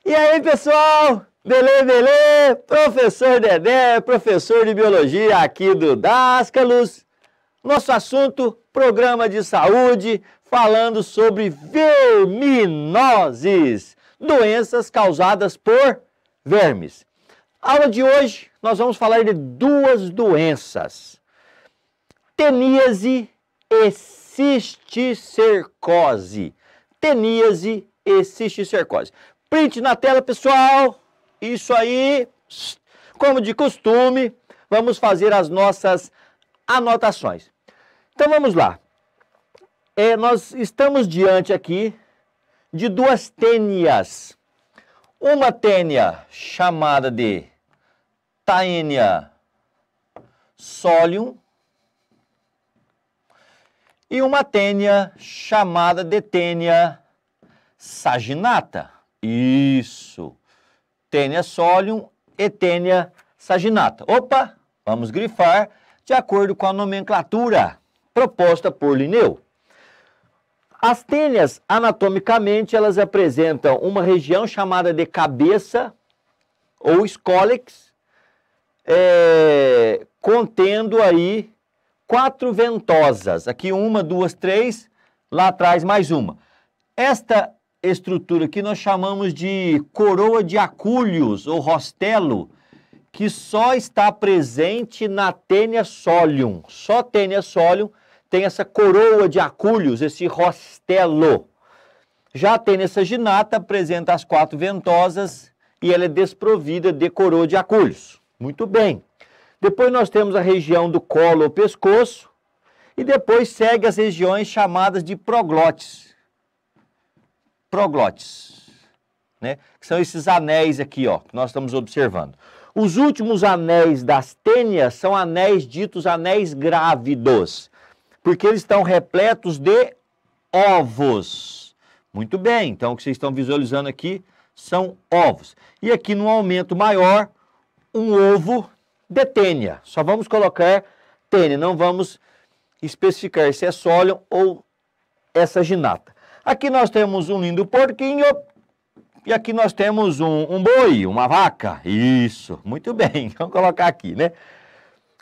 E aí, pessoal? Belê? Professor Dedé, professor de Biologia aqui do Dascalos. Nosso assunto, programa de saúde, falando sobre verminoses, doenças causadas por vermes. Aula de hoje, nós vamos falar de duas doenças. Teníase e cisticercose. Teníase e cisticercose. Print na tela, pessoal. Isso aí. Como de costume, vamos fazer as nossas anotações. Então vamos lá. Nós estamos diante aqui de duas tênias. Uma tênia chamada de Taenia solium e uma tênia chamada de Taenia saginata. Isso. Taenia solium e Taenia saginata. Opa, vamos grifar de acordo com a nomenclatura proposta por Linneu. As tênias, anatomicamente, elas apresentam uma região chamada de cabeça ou escólex, contendo aí 4 ventosas. Aqui 1, 2, 3, lá atrás mais uma. Esta estrutura aqui nós chamamos de coroa de acúlios ou rostelo, que só está presente na Taenia solium. Só Taenia solium tem essa coroa de acúlios, esse rostelo. Já a Taenia saginata apresenta as 4 ventosas e ela é desprovida de coroa de acúlios. Muito bem. Depois nós temos a região do colo ou pescoço e depois segue as regiões chamadas de proglotes. Proglotes, né? Que são esses anéis aqui, ó, que nós estamos observando. Os últimos anéis das tênias são anéis ditos anéis grávidos, porque eles estão repletos de ovos. Muito bem, então o que vocês estão visualizando aqui são ovos. E aqui no aumento maior, um ovo de tênia. Só vamos colocar tênia, não vamos especificar se é solium ou é saginata. Aqui nós temos um lindo porquinho e aqui nós temos um boi, uma vaca. Isso, muito bem, vamos colocar aqui, né?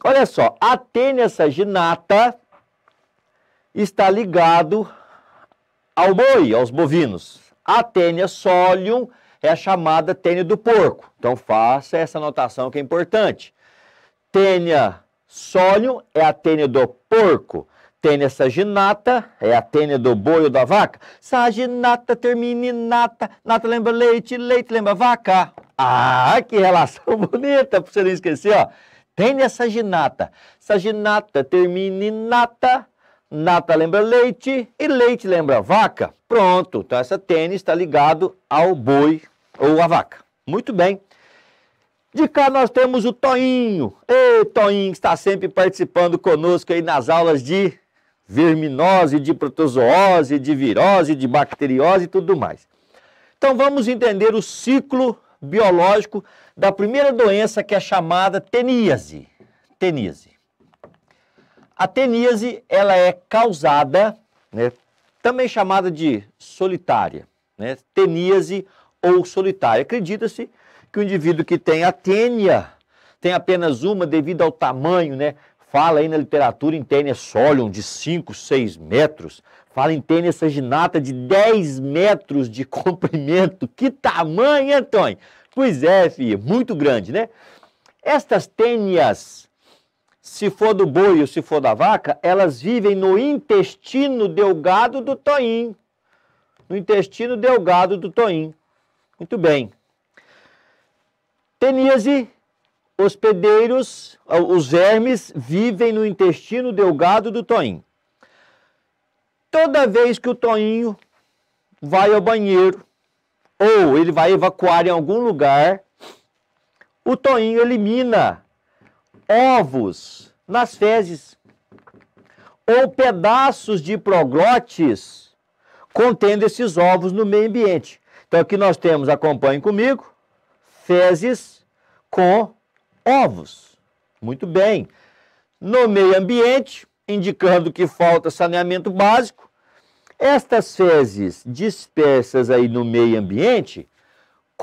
Olha só, a Taenia saginata está ligado ao boi, aos bovinos. A Taenia solium é a chamada tênia do porco. Então faça essa anotação que é importante. Taenia solium é a tênia do porco. Taenia saginata é a tênia do boi ou da vaca. Saginata termina em nata. Nata lembra leite, leite lembra vaca. Ah, que relação bonita, para você não esquecer, ó. Taenia saginata. Saginata termina em nata. Nata lembra leite e leite lembra vaca. Pronto, então essa tênia está ligado ao boi ou à vaca. Muito bem. De cá nós temos o Toinho. Ei, Toinho, que está sempre participando conosco aí nas aulas de verminose, de protozoose, de virose, de bacteriose e tudo mais. Então vamos entender o ciclo biológico da primeira doença que é chamada teníase. Teníase. A teníase, ela é causada, né, também chamada de solitária, né, teníase ou solitária. Acredita-se que o indivíduo que tem a tênia tem apenas uma devido ao tamanho, né? Fala aí na literatura em Taenia solium de 5, 6 metros. Fala em Taenia saginata de 10 metros de comprimento. Que tamanho, Antônio? Pois é, filha, muito grande, né? Estas tênias, se for do boi ou se for da vaca, elas vivem no intestino delgado do toinho. No intestino delgado do toinho. Muito bem. Teníase, hospedeiros, os vermes vivem no intestino delgado do toinho. Toda vez que o toinho vai ao banheiro ou ele vai evacuar em algum lugar, o toinho elimina ovos nas fezes ou pedaços de proglotes contendo esses ovos no meio ambiente. Então aqui nós temos, acompanhem comigo, fezes com ovos. Muito bem. No meio ambiente, indicando que falta saneamento básico, estas fezes dispersas aí no meio ambiente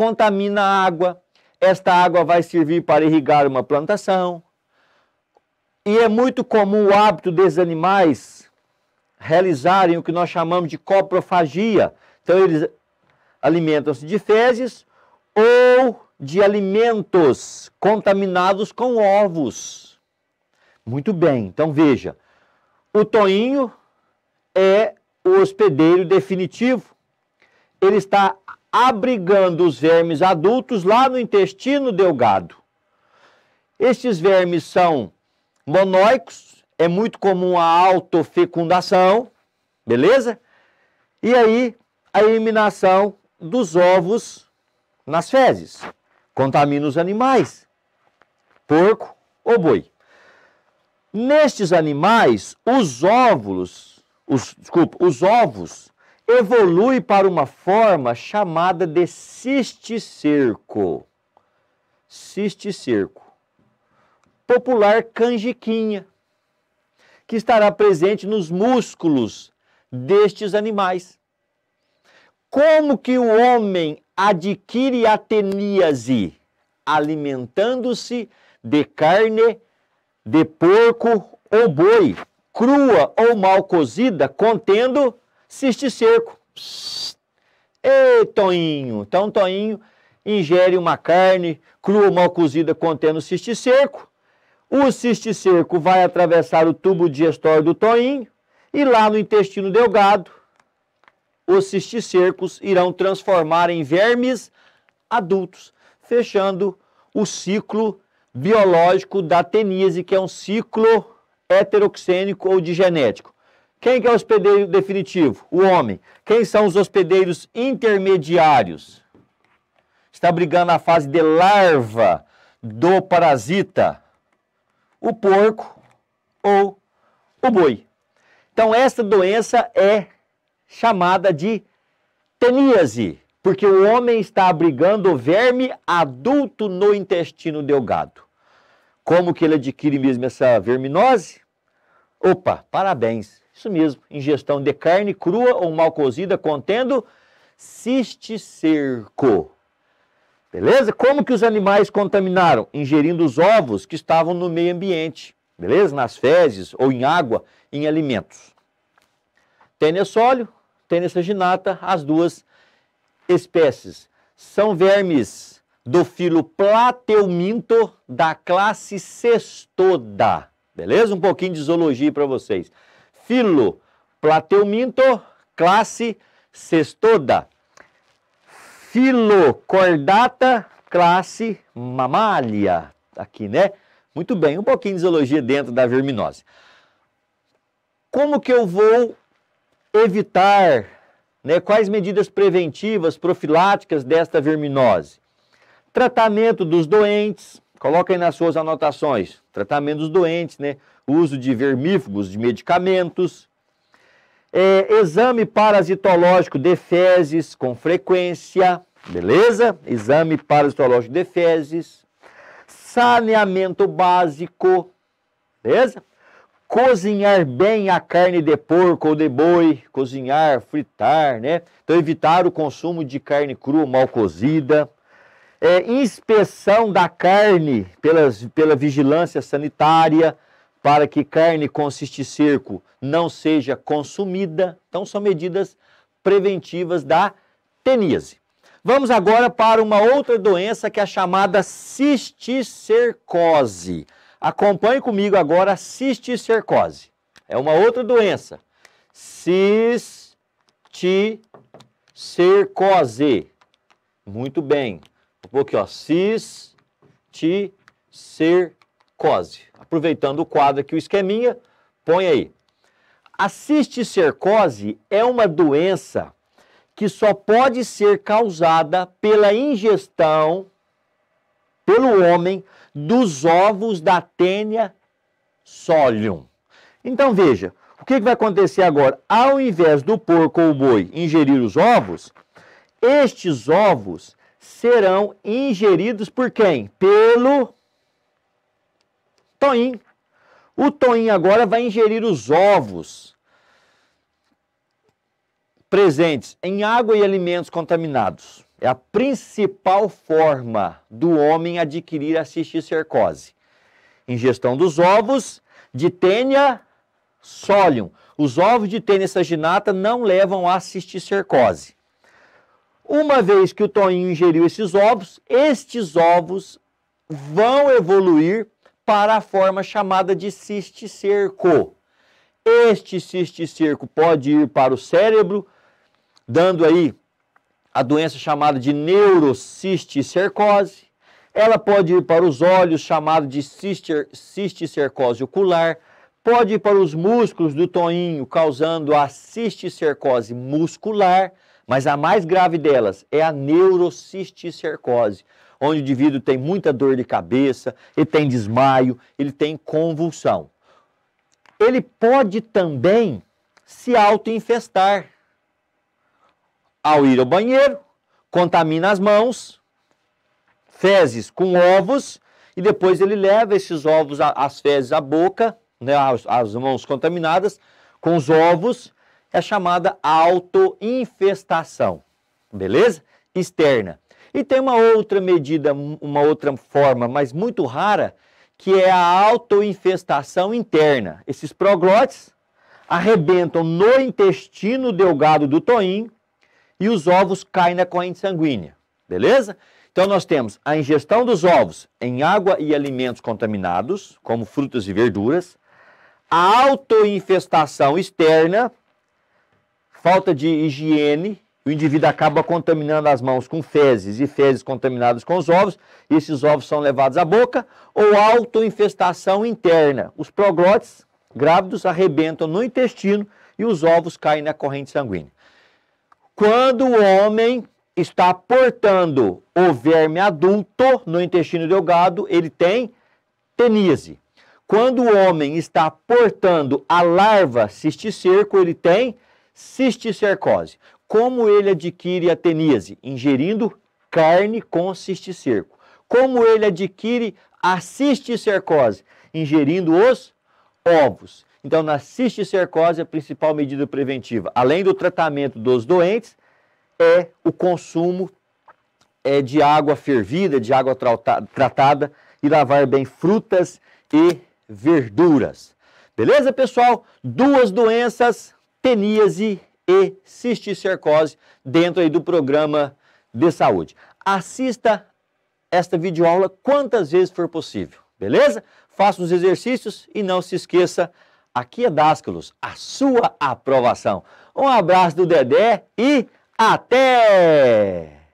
contamina a água. Esta água vai servir para irrigar uma plantação. E é muito comum o hábito desses animais realizarem o que nós chamamos de coprofagia. Então, eles alimentam-se de fezes ou de alimentos contaminados com ovos. Muito bem, então veja, o toinho é o hospedeiro definitivo. Ele está abrigando os vermes adultos lá no intestino delgado. Estes vermes são monóicos, é muito comum a autofecundação, beleza? E aí, a eliminação dos ovos nas fezes. Contamina os animais, porco ou boi. Nestes animais, os ovos evoluem para uma forma chamada de cisticerco. Cisticerco. Popular canjiquinha, que estará presente nos músculos destes animais. Como que o homem adquire a teníase? Alimentando-se de carne de porco ou boi, crua ou mal cozida, contendo cisticerco. Ei, Toinho! Então, Toinho ingere uma carne crua ou mal cozida contendo cisticerco. O cisticerco vai atravessar o tubo digestório do Toinho e lá no intestino delgado, os cisticercos irão transformar em vermes adultos, fechando o ciclo biológico da teníase, que é um ciclo heteroxênico ou digenético. Quem que é o hospedeiro definitivo? O homem. Quem são os hospedeiros intermediários? Está brigando na fase de larva do parasita, o porco ou o boi. Então, essa doença é chamada de teníase, porque o homem está abrigando o verme adulto no intestino delgado. Como que ele adquire mesmo essa verminose? Opa, parabéns! Isso mesmo, ingestão de carne crua ou mal cozida contendo cisticerco. Beleza? Como que os animais contaminaram? Ingerindo os ovos que estavam no meio ambiente, beleza? Nas fezes ou em água, em alimentos. Tênia sólio, Tênia saginata, as duas espécies. São vermes do filo Plateuminto da classe Cestoda. Beleza? Um pouquinho de zoologia para vocês. Filo Plateuminto, classe Cestoda. Filo Chordata, classe Mammalia. Aqui, né? Muito bem, um pouquinho de zoologia dentro da verminose. Como que eu vou evitar, né, quais medidas preventivas, profiláticas desta verminose? Tratamento dos doentes, coloquem nas suas anotações, tratamento dos doentes, né, uso de vermífugos, de medicamentos, exame parasitológico de fezes com frequência, beleza? Exame parasitológico de fezes, saneamento básico, beleza? Cozinhar bem a carne de porco ou de boi, cozinhar, fritar, né? Então, evitar o consumo de carne crua mal cozida. Inspeção da carne pela vigilância sanitária, para que carne com cisticerco não seja consumida. Então, são medidas preventivas da teníase. Vamos agora para uma outra doença que é a chamada cisticercose. Acompanhe comigo agora a cisticercose. É uma outra doença. Cisticercose. Muito bem. Vou aqui, ó. Cisticercose. Aproveitando o quadro aqui, o esqueminha, põe aí. A cisticercose é uma doença que só pode ser causada pela ingestão, pelo homem, dos ovos da Taenia solium. Então veja, o que vai acontecer agora? Ao invés do porco ou boi ingerir os ovos, estes ovos serão ingeridos por quem? Pelo toinho. O toinho agora vai ingerir os ovos presentes em água e alimentos contaminados. É a principal forma do homem adquirir a cisticercose. Ingestão dos ovos de Taenia solium. Os ovos de Taenia saginata não levam a cisticercose. Uma vez que o Toinho ingeriu estes ovos vão evoluir para a forma chamada de cisticerco. Este cisticerco pode ir para o cérebro, dando aí a doença chamada de neurocisticercose. Ela pode ir para os olhos, chamado de cisticercose ocular. Pode ir para os músculos do toinho, causando a cisticercose muscular. Mas a mais grave delas é a neurocisticercose, onde o indivíduo tem muita dor de cabeça, ele tem desmaio, ele tem convulsão. Ele pode também se auto-infestar. Ao ir ao banheiro, contamina as mãos, fezes com ovos, e depois ele leva esses ovos, as fezes à boca, né, as mãos contaminadas, com os ovos, é chamada auto-infestação, beleza? Externa. E tem uma outra medida, uma outra forma, mas muito rara, que é a auto-infestação interna. Esses proglótides arrebentam no intestino delgado do toinho e os ovos caem na corrente sanguínea, beleza? Então nós temos a ingestão dos ovos em água e alimentos contaminados, como frutas e verduras, a auto-infestação externa, falta de higiene, o indivíduo acaba contaminando as mãos com fezes e fezes contaminadas com os ovos, e esses ovos são levados à boca, ou autoinfestação interna. Os proglótides grávidos arrebentam no intestino e os ovos caem na corrente sanguínea. Quando o homem está portando o verme adulto no intestino delgado, ele tem teníase. Quando o homem está portando a larva cisticerco, ele tem cisticercose. Como ele adquire a teníase? Ingerindo carne com cisticerco. Como ele adquire a cisticercose? Ingerindo os ovos. Então, na cisticercose, a principal medida preventiva, além do tratamento dos doentes, é o consumo de água fervida, de água tratada, e lavar bem frutas e verduras. Beleza, pessoal? Duas doenças, teníase e cisticercose, dentro aí do programa de saúde. Assista esta videoaula quantas vezes for possível, beleza? Faça os exercícios e não se esqueça, aqui é Dascalos, a sua aprovação. Um abraço do Dedé e até!